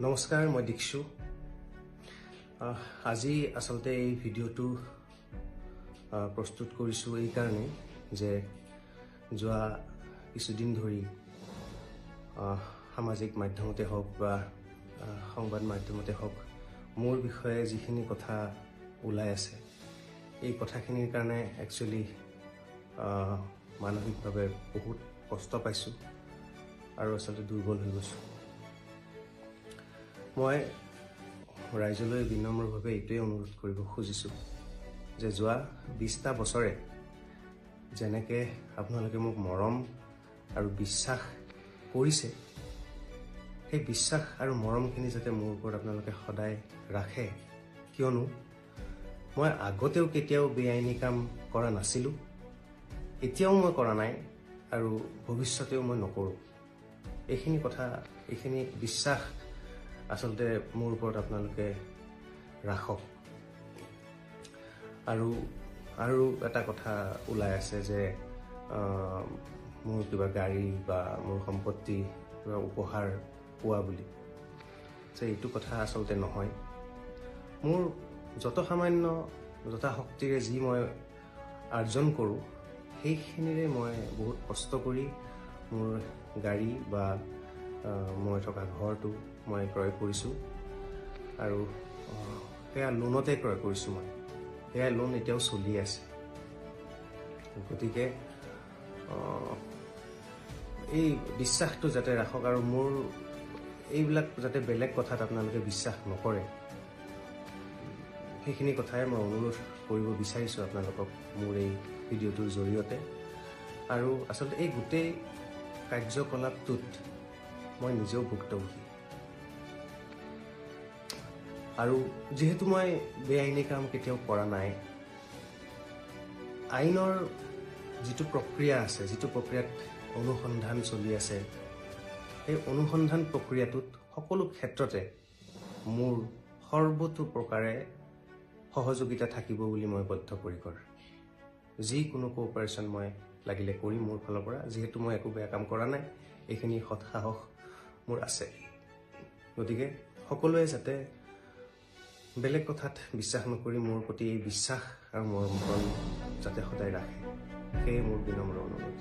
নমস্কাৰ, মই দীক্ষু। আজি আসলতে এই ভিডিঅ'টো প্ৰস্তুত কৰিছোঁ এই কাৰণে যে যোৱা কিছুদিন ধৰি সামাজিক মাধ্যমতে হওক বা সংবাদ মাধ্যমতে হওক মোৰ বিষয়ে যিখিনি কথা ওলাই আছে এই কথাখিনিৰ কাৰণে একচুৱেলি মানসিকভাৱে বহুত কষ্ট পাইছোঁ আৰু আসলতে দুৰ্বল হৈ গৈছোঁ। মই ৰাইজলৈ বিনম্ৰভাৱে এইটোৱে অনুৰোধ কৰিব খুজিছোঁ যে যোৱা 20টা বছৰে যেনেকৈ আপোনালোকে মোক মৰম আৰু বিশ্বাস কৰিছে, সেই বিশ্বাস আৰু মৰমখিনি যাতে মোৰ ওপৰত আপোনালোকে সদায় ৰাখে, কিয়নো মই আগতেও কেতিয়াও বেআইনী কাম কৰা নাছিলোঁ, এতিয়াও মই কৰা নাই আৰু ভৱিষ্যতেও মই নকৰোঁ। এইখিনি বিশ্বাস আসলতে মোৰ ওপৰত আপোনালোকে ৰাখক। আৰু এটা কথা ওলাই আছে যে মোৰ কিবা গাড়ী বা মোৰ সম্পত্তি কিবা উপহাৰ পোৱা বুলি, যে এইটো কথা আচলতে নহয়। মোৰ যত সামান্য যথাশক্তিৰে যি মই আৰ্জন কৰোঁ সেইখিনিৰে মই বহুত কষ্ট কৰি মোৰ গাড়ী বা মই থকা ঘৰটো মই ক্ৰয় কৰিছোঁ আৰু সেয়া লোনতে ক্ৰয় কৰিছোঁ। মই সেয়া লোন এতিয়াও চলি আছে। গতিকে এই বিশ্বাসটো যাতে ৰাখক আৰু মোৰ এইবিলাক যাতে বেলেগ কথাত আপোনালোকে বিশ্বাস নকৰে, সেইখিনি কথাই মই অনুৰোধ কৰিব বিচাৰিছোঁ আপোনালোকক মোৰ এই ভিডিঅ'টোৰ জৰিয়তে। আৰু আচলতে এই গোটেই কাৰ্যকলাপটোত মই নিজেও ভুক্তভোগী আৰু যিহেতু মই বেআইনী কাম কেতিয়াও কৰা নাই, আইনৰ যিটো প্ৰক্ৰিয়া আছে, যিটো প্ৰক্ৰিয়াত অনুসন্ধান চলি আছে, সেই অনুসন্ধান প্ৰক্ৰিয়াটোত সকলো ক্ষেত্ৰতে মোৰ সৰ্বতো প্ৰকাৰে সহযোগিতা থাকিব বুলি মই বদ্ধপৰিকৰ। যিকোনো কোঅপাৰেশ্যন মই লাগিলে কৰিম মোৰ ফালৰ পৰা, যিহেতু মই একো বেয়া কাম কৰা নাই, এইখিনি সৎসাহস মোৰ আছে। গতিকে সকলোৱে যাতে বেলেগ কথাত বিশ্বাস নকৰি মোৰ প্ৰতি বিশ্বাস আৰু মৰম যাতে সদায় ৰাখে, সেয়ে মোৰ বিনম্ৰ অনুৰোধ।